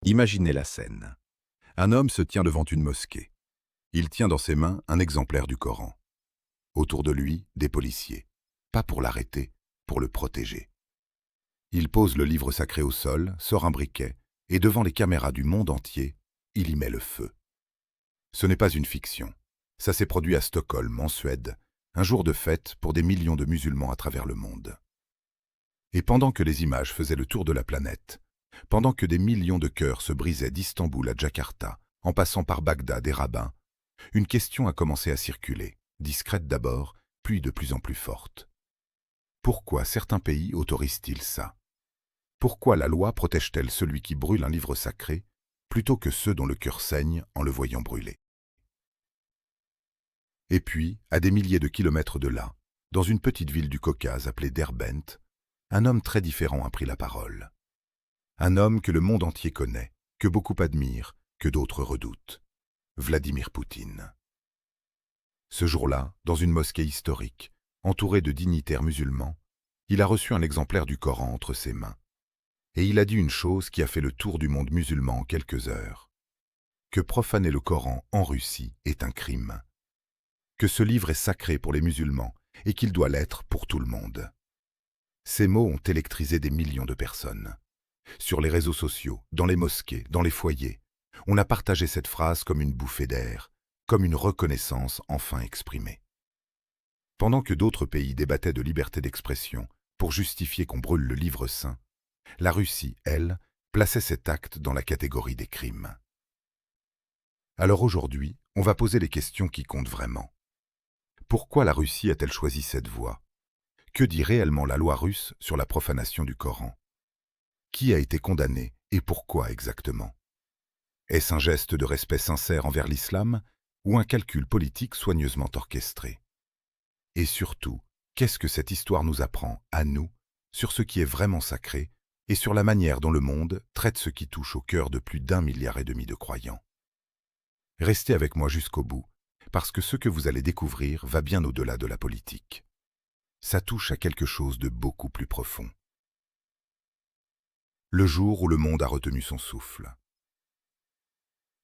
Imaginez la scène. Un homme se tient devant une mosquée. Il tient dans ses mains un exemplaire du Coran. Autour de lui, des policiers. Pas pour l'arrêter, pour le protéger. Il pose le livre sacré au sol, sort un briquet, et devant les caméras du monde entier, il y met le feu. Ce n'est pas une fiction. Ça s'est produit à Stockholm, en Suède, un jour de fête pour des millions de musulmans à travers le monde. Et pendant que les images faisaient le tour de la planète, pendant que des millions de cœurs se brisaient d'Istanbul à Jakarta, en passant par Bagdad et Rabat, une question a commencé à circuler, discrète d'abord, puis de plus en plus forte. Pourquoi certains pays autorisent-ils ça? Pourquoi la loi protège-t-elle celui qui brûle un livre sacré, plutôt que ceux dont le cœur saigne en le voyant brûler? Et puis, à des milliers de kilomètres de là, dans une petite ville du Caucase appelée Derbent, un homme très différent a pris la parole. Un homme que le monde entier connaît, que beaucoup admirent, que d'autres redoutent. Vladimir Poutine. Ce jour-là, dans une mosquée historique, entouré de dignitaires musulmans, il a reçu un exemplaire du Coran entre ses mains. Et il a dit une chose qui a fait le tour du monde musulman en quelques heures. Que profaner le Coran en Russie est un crime. Que ce livre est sacré pour les musulmans et qu'il doit l'être pour tout le monde. Ces mots ont électrisé des millions de personnes. Sur les réseaux sociaux, dans les mosquées, dans les foyers, on a partagé cette phrase comme une bouffée d'air, comme une reconnaissance enfin exprimée. Pendant que d'autres pays débattaient de liberté d'expression pour justifier qu'on brûle le livre saint, la Russie, elle, plaçait cet acte dans la catégorie des crimes. Alors aujourd'hui, on va poser les questions qui comptent vraiment. Pourquoi la Russie a-t-elle choisi cette voie? Que dit réellement la loi russe sur la profanation du Coran? Qui a été condamné et pourquoi exactement? Est-ce un geste de respect sincère envers l'islam ou un calcul politique soigneusement orchestré? Et surtout, qu'est-ce que cette histoire nous apprend, à nous, sur ce qui est vraiment sacré et sur la manière dont le monde traite ce qui touche au cœur de plus d'1,5 milliard de croyants? Restez avec moi jusqu'au bout, parce que ce que vous allez découvrir va bien au-delà de la politique. Ça touche à quelque chose de beaucoup plus profond. Le jour où le monde a retenu son souffle.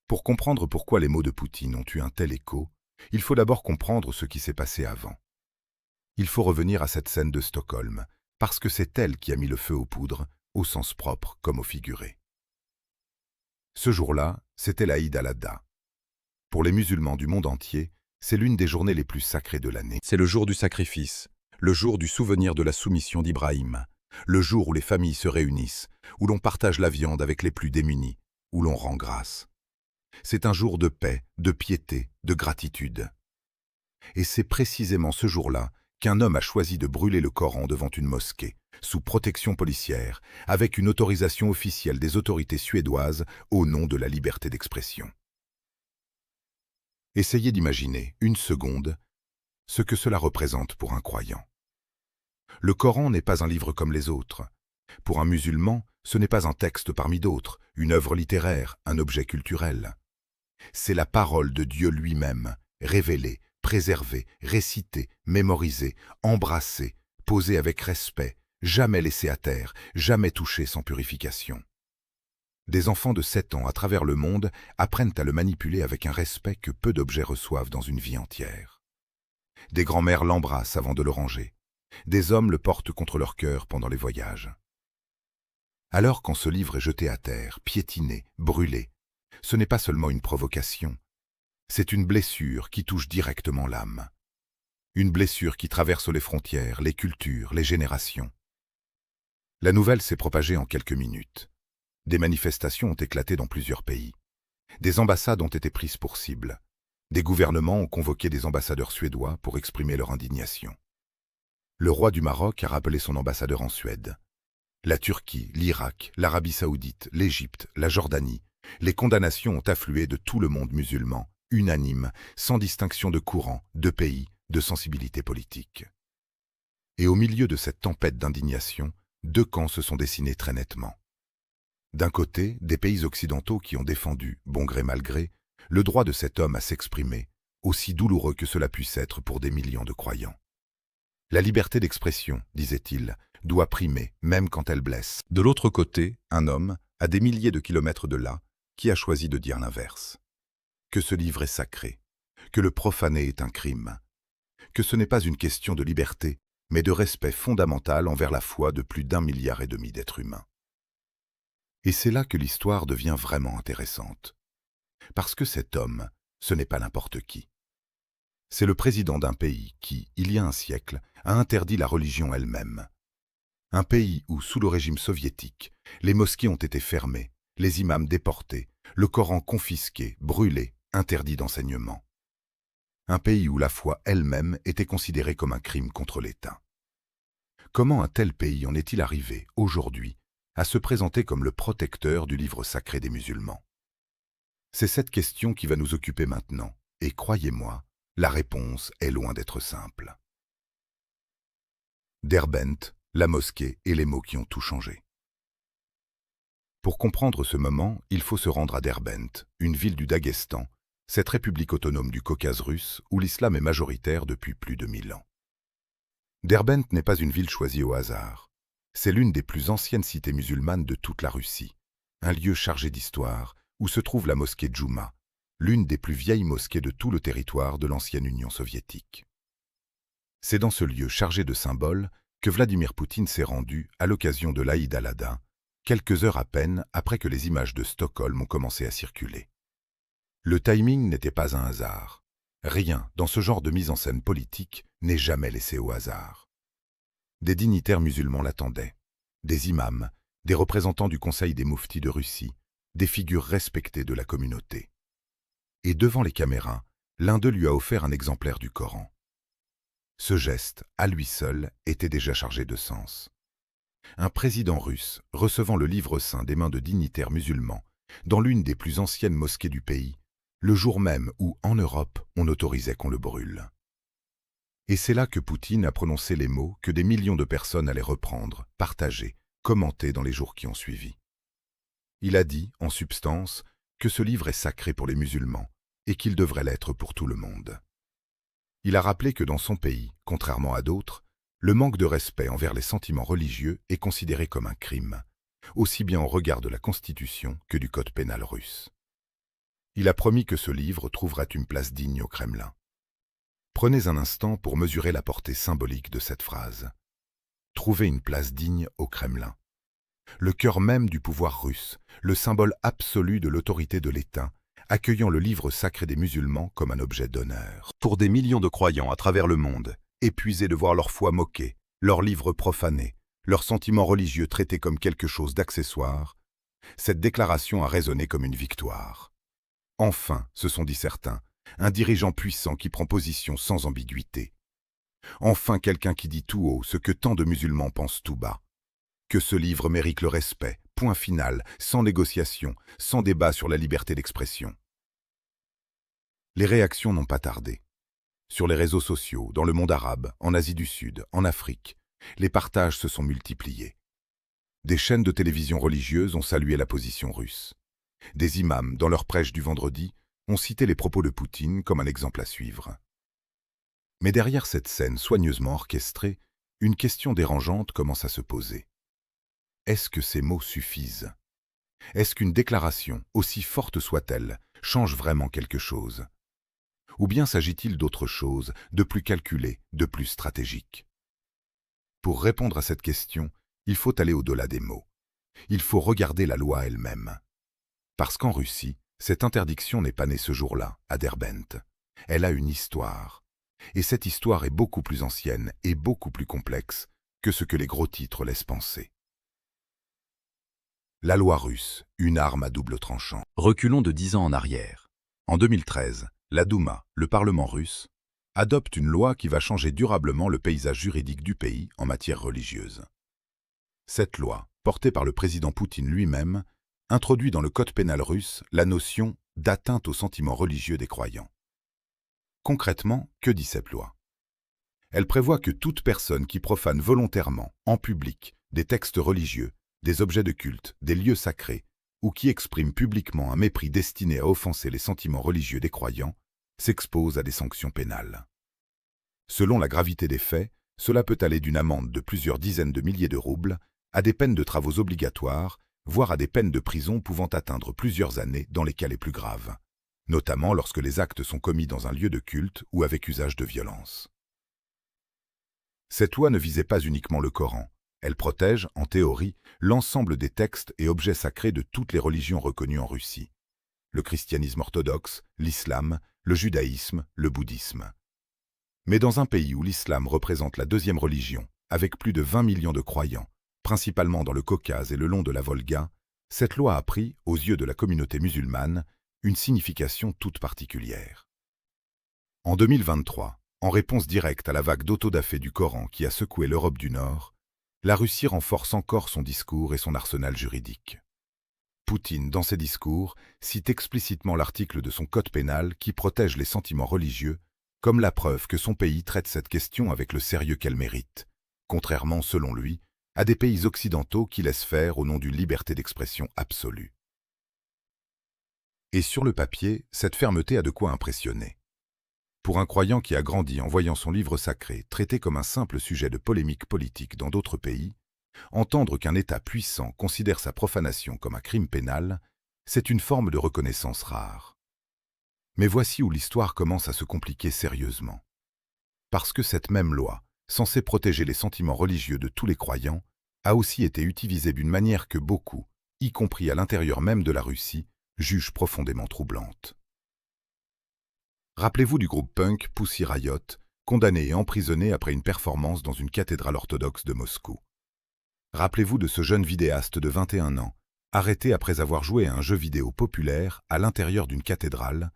Pour comprendre pourquoi les mots de Poutine ont eu un tel écho, il faut d'abord comprendre ce qui s'est passé avant. Il faut revenir à cette scène de Stockholm, parce que c'est elle qui a mis le feu aux poudres, au sens propre comme au figuré. Ce jour-là, c'était l'Aïd al-Adha. Pour les musulmans du monde entier, c'est l'une des journées les plus sacrées de l'année. C'est le jour du sacrifice, le jour du souvenir de la soumission d'Ibrahim, le jour où les familles se réunissent, où l'on partage la viande avec les plus démunis, où l'on rend grâce. C'est un jour de paix, de piété, de gratitude. Et c'est précisément ce jour-là qu'un homme a choisi de brûler le Coran devant une mosquée, sous protection policière, avec une autorisation officielle des autorités suédoises au nom de la liberté d'expression. Essayez d'imaginer, une seconde, ce que cela représente pour un croyant. Le Coran n'est pas un livre comme les autres. Pour un musulman, ce n'est pas un texte parmi d'autres, une œuvre littéraire, un objet culturel. C'est la parole de Dieu lui-même, révélée, préservée, récitée, mémorisée, embrassée, posée avec respect, jamais laissée à terre, jamais touchée sans purification. Des enfants de 7 ans à travers le monde apprennent à le manipuler avec un respect que peu d'objets reçoivent dans une vie entière. Des grands-mères l'embrassent avant de le ranger. Des hommes le portent contre leur cœur pendant les voyages. Alors quand ce livre est jeté à terre, piétiné, brûlé, ce n'est pas seulement une provocation, c'est une blessure qui touche directement l'âme. Une blessure qui traverse les frontières, les cultures, les générations. La nouvelle s'est propagée en quelques minutes. Des manifestations ont éclaté dans plusieurs pays. Des ambassades ont été prises pour cible. Des gouvernements ont convoqué des ambassadeurs suédois pour exprimer leur indignation. Le roi du Maroc a rappelé son ambassadeur en Suède. La Turquie, l'Irak, l'Arabie saoudite, l'Égypte, la Jordanie, les condamnations ont afflué de tout le monde musulman, unanime, sans distinction de courant, de pays, de sensibilité politique. Et au milieu de cette tempête d'indignation, deux camps se sont dessinés très nettement. D'un côté, des pays occidentaux qui ont défendu, bon gré mal gré, le droit de cet homme à s'exprimer, aussi douloureux que cela puisse être pour des millions de croyants. La liberté d'expression, disait-il, doit primer, même quand elle blesse. De l'autre côté, un homme, À des milliers de kilomètres de là, qui a choisi de dire l'inverse? Que ce livre est sacré, que le profaner est un crime, que ce n'est pas une question de liberté, mais de respect fondamental envers la foi de plus d'1,5 milliard d'êtres humains. Et c'est là que l'histoire devient vraiment intéressante. Parce que cet homme, ce n'est pas n'importe qui. C'est le président d'un pays qui, il y a un siècle, a interdit la religion elle-même. Un pays où, sous le régime soviétique, les mosquées ont été fermées, les imams déportés, le Coran confisqué, brûlé, interdit d'enseignement. Un pays où la foi elle-même était considérée comme un crime contre l'État. Comment un tel pays en est-il arrivé, aujourd'hui, à se présenter comme le protecteur du livre sacré des musulmans? C'est cette question qui va nous occuper maintenant, et croyez-moi, la réponse est loin d'être simple. Derbent, la mosquée et les mots qui ont tout changé. Pour comprendre ce moment, il faut se rendre à Derbent, une ville du Daghestan, cette république autonome du Caucase russe où l'islam est majoritaire depuis plus de 1000 ans. Derbent n'est pas une ville choisie au hasard. C'est l'une des plus anciennes cités musulmanes de toute la Russie, un lieu chargé d'histoire où se trouve la mosquée Djouma, l'une des plus vieilles mosquées de tout le territoire de l'ancienne Union soviétique. C'est dans ce lieu chargé de symboles que Vladimir Poutine s'est rendu à l'occasion de l'Aïd al-Adha, quelques heures à peine après que les images de Stockholm ont commencé à circuler. Le timing n'était pas un hasard. Rien dans ce genre de mise en scène politique n'est jamais laissé au hasard. Des dignitaires musulmans l'attendaient, des imams, des représentants du Conseil des Mouftis de Russie, des figures respectées de la communauté. Et devant les caméras, l'un d'eux lui a offert un exemplaire du Coran. Ce geste, à lui seul, était déjà chargé de sens. Un président russe recevant le livre saint des mains de dignitaires musulmans, dans l'une des plus anciennes mosquées du pays, le jour même où, en Europe, on autorisait qu'on le brûle. Et c'est là que Poutine a prononcé les mots que des millions de personnes allaient reprendre, partager, commenter dans les jours qui ont suivi. Il a dit, en substance, que ce livre est sacré pour les musulmans et qu'il devrait l'être pour tout le monde. Il a rappelé que dans son pays, contrairement à d'autres, le manque de respect envers les sentiments religieux est considéré comme un crime, aussi bien au regard de la Constitution que du code pénal russe. Il a promis que ce livre trouverait une place digne au Kremlin. Prenez un instant pour mesurer la portée symbolique de cette phrase. Trouver une place digne au Kremlin. Le cœur même du pouvoir russe, le symbole absolu de l'autorité de l'État, accueillant le livre sacré des musulmans comme un objet d'honneur. Pour des millions de croyants à travers le monde, épuisés de voir leur foi moquée, leurs livres profanés, leurs sentiments religieux traités comme quelque chose d'accessoire, cette déclaration a résonné comme une victoire. Enfin, se sont dit certains, un dirigeant puissant qui prend position sans ambiguïté. Enfin quelqu'un qui dit tout haut ce que tant de musulmans pensent tout bas. Que ce livre mérite le respect, point final, sans négociation, sans débat sur la liberté d'expression. Les réactions n'ont pas tardé. Sur les réseaux sociaux, dans le monde arabe, en Asie du Sud, en Afrique, les partages se sont multipliés. Des chaînes de télévision religieuses ont salué la position russe. Des imams, dans leur prêche du vendredi, ont cité les propos de Poutine comme un exemple à suivre. Mais derrière cette scène soigneusement orchestrée, une question dérangeante commence à se poser. Est-ce que ces mots suffisent? Est-ce qu'une déclaration, aussi forte soit-elle, change vraiment quelque chose? Ou bien s'agit-il d'autre chose, de plus calculé, de plus stratégique? Pour répondre à cette question, il faut aller au-delà des mots. Il faut regarder la loi elle-même. Parce qu'en Russie, cette interdiction n'est pas née ce jour-là, à Derbent. Elle a une histoire. Et cette histoire est beaucoup plus ancienne et beaucoup plus complexe que ce que les gros titres laissent penser. La loi russe, une arme à double tranchant. Reculons de 10 ans en arrière. En 2013, la Douma, le Parlement russe, adopte une loi qui va changer durablement le paysage juridique du pays en matière religieuse. Cette loi, portée par le président Poutine lui-même, introduit dans le code pénal russe la notion d'atteinte aux sentiments religieux des croyants. Concrètement, que dit cette loi? Elle prévoit que toute personne qui profane volontairement, en public, des textes religieux, des objets de culte, des lieux sacrés, ou qui exprime publiquement un mépris destiné à offenser les sentiments religieux des croyants, s'expose à des sanctions pénales. Selon la gravité des faits, cela peut aller d'une amende de plusieurs dizaines de milliers de roubles à des peines de travaux obligatoires, voire à des peines de prison pouvant atteindre plusieurs années dans les cas les plus graves, notamment lorsque les actes sont commis dans un lieu de culte ou avec usage de violence. Cette loi ne visait pas uniquement le Coran. Elle protège, en théorie, l'ensemble des textes et objets sacrés de toutes les religions reconnues en Russie. Le christianisme orthodoxe, l'islam, le judaïsme, le bouddhisme. Mais dans un pays où l'islam représente la deuxième religion, avec plus de 20 millions de croyants, principalement dans le Caucase et le long de la Volga, cette loi a pris, aux yeux de la communauté musulmane, une signification toute particulière. En 2023, en réponse directe à la vague d'autodafé du Coran qui a secoué l'Europe du Nord, la Russie renforce encore son discours et son arsenal juridique. Poutine, dans ses discours, cite explicitement l'article de son code pénal qui protège les sentiments religieux, comme la preuve que son pays traite cette question avec le sérieux qu'elle mérite, contrairement, selon lui, à des pays occidentaux qui laissent faire au nom d'une liberté d'expression absolue. Et sur le papier, cette fermeté a de quoi impressionner. Pour un croyant qui a grandi en voyant son livre sacré traité comme un simple sujet de polémique politique dans d'autres pays, entendre qu'un État puissant considère sa profanation comme un crime pénal, c'est une forme de reconnaissance rare. Mais voici où l'histoire commence à se compliquer sérieusement. Parce que cette même loi, censée protéger les sentiments religieux de tous les croyants, a aussi été utilisée d'une manière que beaucoup, y compris à l'intérieur même de la Russie, jugent profondément troublante. Rappelez-vous du groupe punk Pussy Riot, condamné et emprisonné après une performance dans une cathédrale orthodoxe de Moscou. Rappelez-vous de ce jeune vidéaste de 21 ans, arrêté après avoir joué à un jeu vidéo populaire à l'intérieur d'une cathédrale,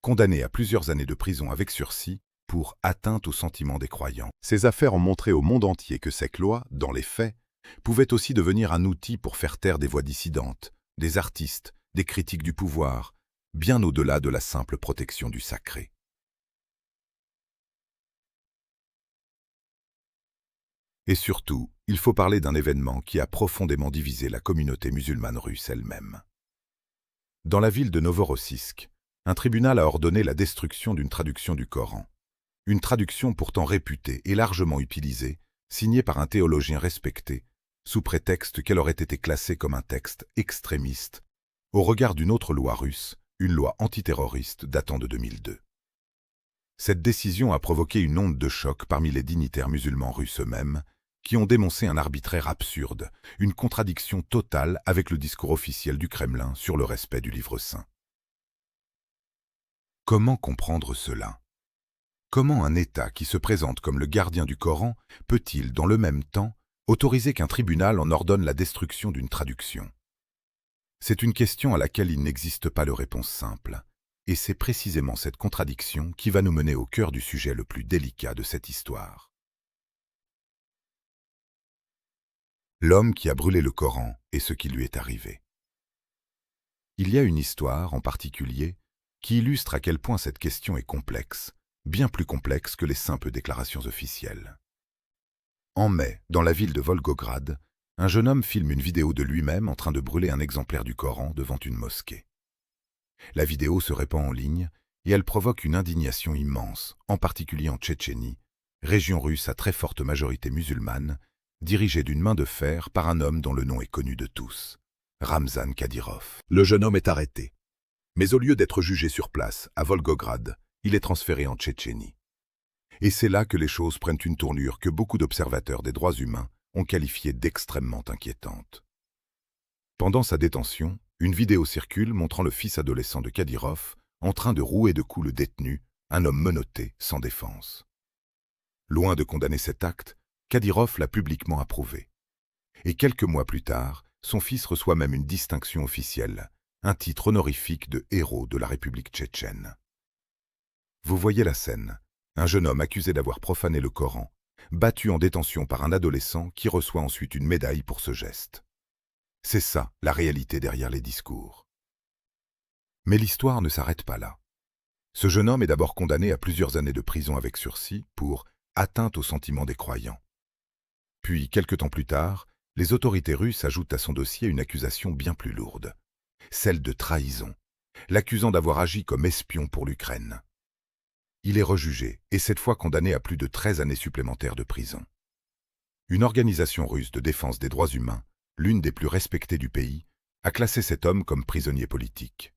condamné à plusieurs années de prison avec sursis pour atteinte aux sentiments des croyants. Ces affaires ont montré au monde entier que cette loi, dans les faits, pouvait aussi devenir un outil pour faire taire des voix dissidentes, des artistes, des critiques du pouvoir, bien au-delà de la simple protection du sacré. Et surtout, il faut parler d'un événement qui a profondément divisé la communauté musulmane russe elle-même. Dans la ville de Novorossiysk, un tribunal a ordonné la destruction d'une traduction du Coran. Une traduction pourtant réputée et largement utilisée, signée par un théologien respecté, sous prétexte qu'elle aurait été classée comme un texte extrémiste, au regard d'une autre loi russe, une loi antiterroriste datant de 2002. Cette décision a provoqué une onde de choc parmi les dignitaires musulmans russes eux-mêmes, qui ont dénoncé un arbitraire absurde, une contradiction totale avec le discours officiel du Kremlin sur le respect du livre saint. Comment comprendre cela? Comment un État qui se présente comme le gardien du Coran peut-il, dans le même temps, autoriser qu'un tribunal en ordonne la destruction d'une traduction? C'est une question à laquelle il n'existe pas de réponse simple, et c'est précisément cette contradiction qui va nous mener au cœur du sujet le plus délicat de cette histoire. L'homme qui a brûlé le Coran et ce qui lui est arrivé. Il y a une histoire, en particulier, qui illustre à quel point cette question est complexe, bien plus complexe que les simples déclarations officielles. En mai, dans la ville de Volgograd, un jeune homme filme une vidéo de lui-même en train de brûler un exemplaire du Coran devant une mosquée. La vidéo se répand en ligne et elle provoque une indignation immense, en particulier en Tchétchénie, région russe à très forte majorité musulmane, dirigée d'une main de fer par un homme dont le nom est connu de tous, Ramzan Kadyrov. Le jeune homme est arrêté. Mais au lieu d'être jugé sur place, à Volgograd, il est transféré en Tchétchénie. Et c'est là que les choses prennent une tournure que beaucoup d'observateurs des droits humains ont qualifiée d'extrêmement inquiétante. Pendant sa détention, une vidéo circule montrant le fils adolescent de Kadyrov en train de rouer de coups le détenu, un homme menotté, sans défense. Loin de condamner cet acte, Kadyrov l'a publiquement approuvé. Et quelques mois plus tard, son fils reçoit même une distinction officielle, un titre honorifique de héros de la République tchétchène. Vous voyez la scène, un jeune homme accusé d'avoir profané le Coran, battu en détention par un adolescent qui reçoit ensuite une médaille pour ce geste. C'est ça, la réalité derrière les discours. Mais l'histoire ne s'arrête pas là. Ce jeune homme est d'abord condamné à plusieurs années de prison avec sursis pour atteinte aux sentiments des croyants. Puis, quelque temps plus tard, les autorités russes ajoutent à son dossier une accusation bien plus lourde, celle de trahison, l'accusant d'avoir agi comme espion pour l'Ukraine. Il est rejugé et cette fois condamné à plus de 13 années supplémentaires de prison. Une organisation russe de défense des droits humains, l'une des plus respectées du pays, a classé cet homme comme prisonnier politique.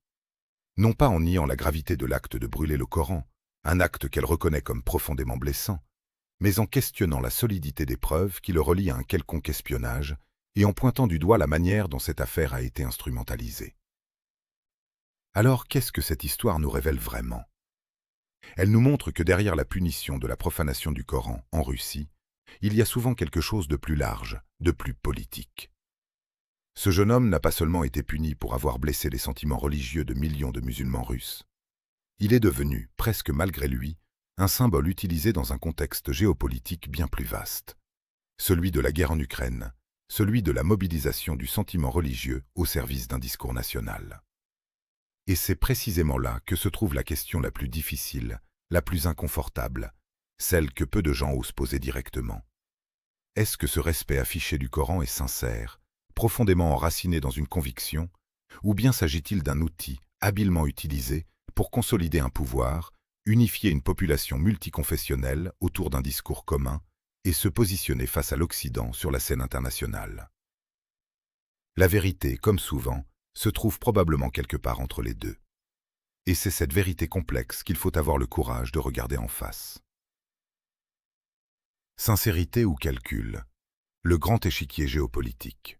Non pas en niant la gravité de l'acte de brûler le Coran, un acte qu'elle reconnaît comme profondément blessant, mais en questionnant la solidité des preuves qui le relient à un quelconque espionnage et en pointant du doigt la manière dont cette affaire a été instrumentalisée. Alors, qu'est-ce que cette histoire nous révèle vraiment? Elle nous montre que derrière la punition de la profanation du Coran en Russie, il y a souvent quelque chose de plus large, de plus politique. Ce jeune homme n'a pas seulement été puni pour avoir blessé les sentiments religieux de millions de musulmans russes. Il est devenu, presque malgré lui, un symbole utilisé dans un contexte géopolitique bien plus vaste. Celui de la guerre en Ukraine, celui de la mobilisation du sentiment religieux au service d'un discours national. Et c'est précisément là que se trouve la question la plus difficile, la plus inconfortable, celle que peu de gens osent poser directement. Est-ce que ce respect affiché du Coran est sincère, profondément enraciné dans une conviction, ou bien s'agit-il d'un outil habilement utilisé pour consolider un pouvoir, unifier une population multiconfessionnelle autour d'un discours commun et se positionner face à l'Occident sur la scène internationale? La vérité, comme souvent, se trouve probablement quelque part entre les deux. Et c'est cette vérité complexe qu'il faut avoir le courage de regarder en face. Sincérité ou calcul? Le grand échiquier géopolitique.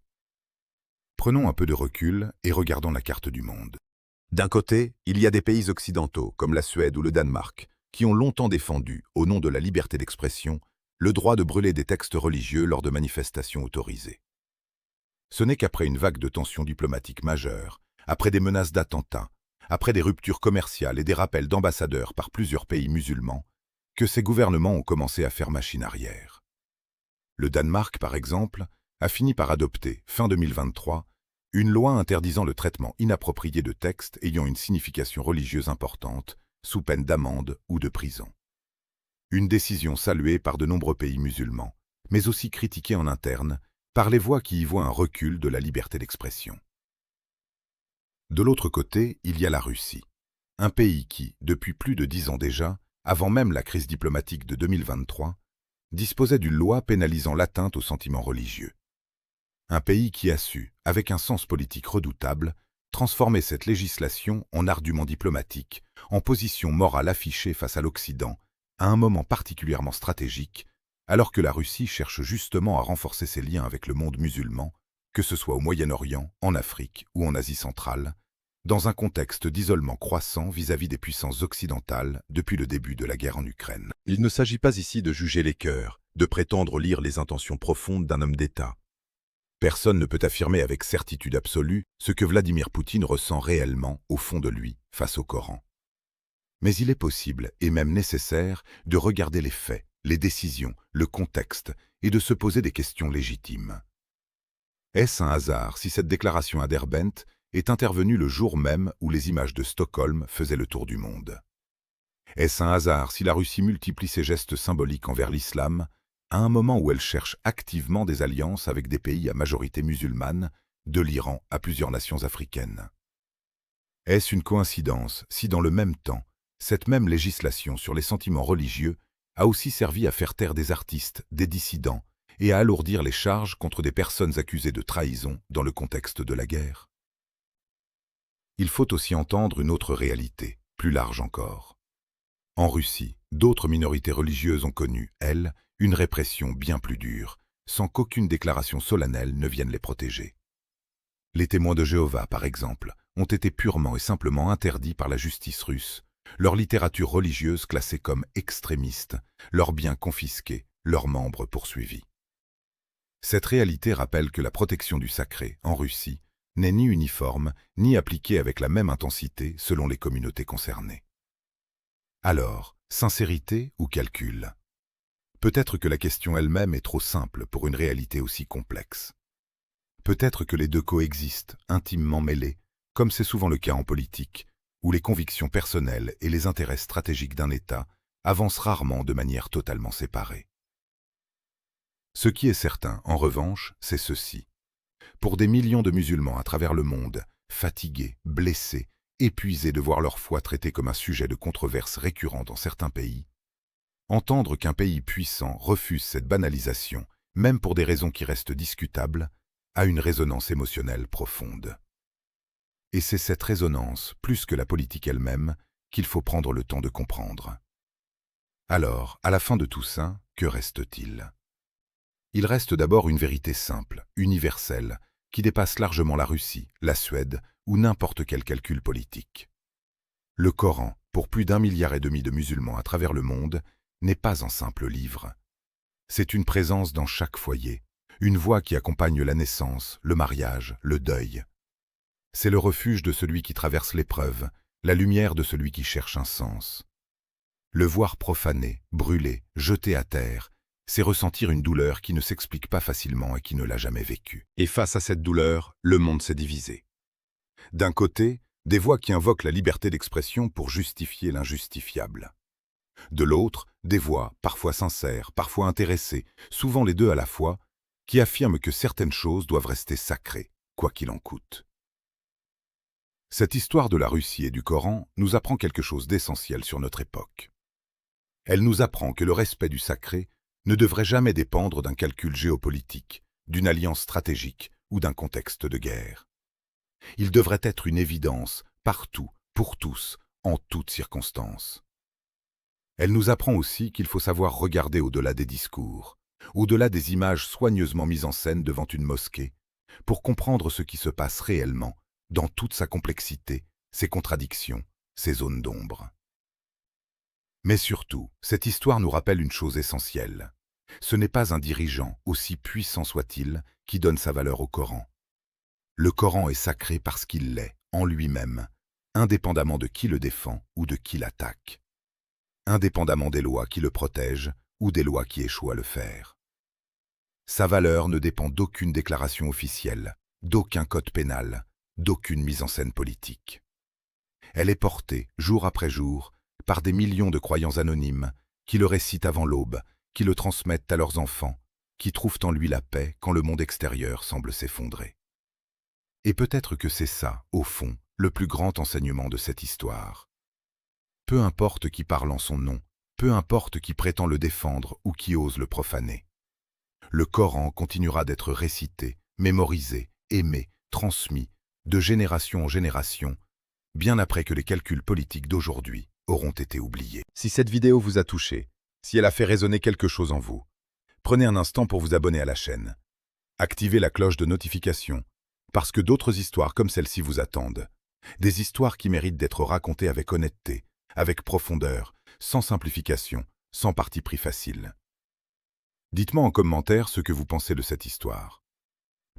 Prenons un peu de recul et regardons la carte du monde. D'un côté, il y a des pays occidentaux, comme la Suède ou le Danemark, qui ont longtemps défendu, au nom de la liberté d'expression, le droit de brûler des textes religieux lors de manifestations autorisées. Ce n'est qu'après une vague de tensions diplomatiques majeures, après des menaces d'attentats, après des ruptures commerciales et des rappels d'ambassadeurs par plusieurs pays musulmans, que ces gouvernements ont commencé à faire machine arrière. Le Danemark, par exemple, a fini par adopter, fin 2023, une loi interdisant le traitement inapproprié de textes ayant une signification religieuse importante, sous peine d'amende ou de prison. Une décision saluée par de nombreux pays musulmans, mais aussi critiquée en interne par les voix qui y voient un recul de la liberté d'expression. De l'autre côté, il y a la Russie, un pays qui, depuis plus de 10 ans déjà, avant même la crise diplomatique de 2023, disposait d'une loi pénalisant l'atteinte aux sentiments religieux. Un pays qui a su, avec un sens politique redoutable, transformer cette législation en argument diplomatique, en position morale affichée face à l'Occident, à un moment particulièrement stratégique, alors que la Russie cherche justement à renforcer ses liens avec le monde musulman, que ce soit au Moyen-Orient, en Afrique ou en Asie centrale, dans un contexte d'isolement croissant vis-à-vis des puissances occidentales depuis le début de la guerre en Ukraine. Il ne s'agit pas ici de juger les cœurs, de prétendre lire les intentions profondes d'un homme d'État. Personne ne peut affirmer avec certitude absolue ce que Vladimir Poutine ressent réellement au fond de lui face au Coran. Mais il est possible, et même nécessaire, de regarder les faits, les décisions, le contexte, et de se poser des questions légitimes. Est-ce un hasard si cette déclaration à Derbent est intervenue le jour même où les images de Stockholm faisaient le tour du monde? Est-ce un hasard si la Russie multiplie ses gestes symboliques envers l'islam, à un moment où elle cherche activement des alliances avec des pays à majorité musulmane, de l'Iran à plusieurs nations africaines? Est-ce une coïncidence si dans le même temps, cette même législation sur les sentiments religieux a aussi servi à faire taire des artistes, des dissidents, et à alourdir les charges contre des personnes accusées de trahison dans le contexte de la guerre? Il faut aussi entendre une autre réalité, plus large encore. En Russie, d'autres minorités religieuses ont connu, elles, une répression bien plus dure, sans qu'aucune déclaration solennelle ne vienne les protéger. Les témoins de Jéhovah, par exemple, ont été purement et simplement interdits par la justice russe, leur littérature religieuse classée comme extrémiste, leurs biens confisqués, leurs membres poursuivis. Cette réalité rappelle que la protection du sacré, en Russie, n'est ni uniforme, ni appliquée avec la même intensité selon les communautés concernées. Alors, sincérité ou calcul? Peut-être que la question elle-même est trop simple pour une réalité aussi complexe. Peut-être que les deux coexistent, intimement mêlés, comme c'est souvent le cas en politique, où les convictions personnelles et les intérêts stratégiques d'un État avancent rarement de manière totalement séparée. Ce qui est certain, en revanche, c'est ceci. Pour des millions de musulmans à travers le monde, fatigués, blessés, épuisés de voir leur foi traitée comme un sujet de controverse récurrent dans certains pays, entendre qu'un pays puissant refuse cette banalisation, même pour des raisons qui restent discutables, a une résonance émotionnelle profonde. Et c'est cette résonance, plus que la politique elle-même, qu'il faut prendre le temps de comprendre. Alors, à la fin de tout ça, que reste-t-il? Il reste d'abord une vérité simple, universelle, qui dépasse largement la Russie, la Suède ou n'importe quel calcul politique. Le Coran, pour plus d'1,5 milliard de musulmans à travers le monde, n'est pas un simple livre. C'est une présence dans chaque foyer, une voix qui accompagne la naissance, le mariage, le deuil. C'est le refuge de celui qui traverse l'épreuve, la lumière de celui qui cherche un sens. Le voir profané, brûlé, jeté à terre, c'est ressentir une douleur qui ne s'explique pas facilement et qui ne l'a jamais vécue. Et face à cette douleur, le monde s'est divisé. D'un côté, des voix qui invoquent la liberté d'expression pour justifier l'injustifiable. De l'autre, des voix, parfois sincères, parfois intéressées, souvent les deux à la fois, qui affirment que certaines choses doivent rester sacrées, quoi qu'il en coûte. Cette histoire de la Russie et du Coran nous apprend quelque chose d'essentiel sur notre époque. Elle nous apprend que le respect du sacré ne devrait jamais dépendre d'un calcul géopolitique, d'une alliance stratégique ou d'un contexte de guerre. Il devrait être une évidence, partout, pour tous, en toutes circonstances. Elle nous apprend aussi qu'il faut savoir regarder au-delà des discours, au-delà des images soigneusement mises en scène devant une mosquée, pour comprendre ce qui se passe réellement, dans toute sa complexité, ses contradictions, ses zones d'ombre. Mais surtout, cette histoire nous rappelle une chose essentielle. Ce n'est pas un dirigeant, aussi puissant soit-il, qui donne sa valeur au Coran. Le Coran est sacré parce qu'il l'est, en lui-même, indépendamment de qui le défend ou de qui l'attaque. Indépendamment des lois qui le protègent ou des lois qui échouent à le faire. Sa valeur ne dépend d'aucune déclaration officielle, d'aucun code pénal, d'aucune mise en scène politique. Elle est portée, jour après jour, par des millions de croyants anonymes qui le récitent avant l'aube, qui le transmettent à leurs enfants, qui trouvent en lui la paix quand le monde extérieur semble s'effondrer. Et peut-être que c'est ça, au fond, le plus grand enseignement de cette histoire. Peu importe qui parle en son nom, peu importe qui prétend le défendre ou qui ose le profaner. Le Coran continuera d'être récité, mémorisé, aimé, transmis, de génération en génération, bien après que les calculs politiques d'aujourd'hui auront été oubliés. Si cette vidéo vous a touché, si elle a fait résonner quelque chose en vous, prenez un instant pour vous abonner à la chaîne. Activez la cloche de notification, parce que d'autres histoires comme celle-ci vous attendent. Des histoires qui méritent d'être racontées avec honnêteté, avec profondeur, sans simplification, sans parti pris facile. Dites-moi en commentaire ce que vous pensez de cette histoire.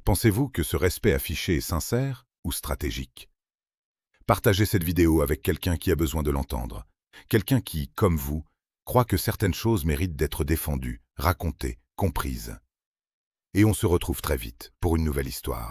Pensez-vous que ce respect affiché est sincère ou stratégique? Partagez cette vidéo avec quelqu'un qui a besoin de l'entendre, quelqu'un qui, comme vous, croit que certaines choses méritent d'être défendues, racontées, comprises. Et on se retrouve très vite pour une nouvelle histoire.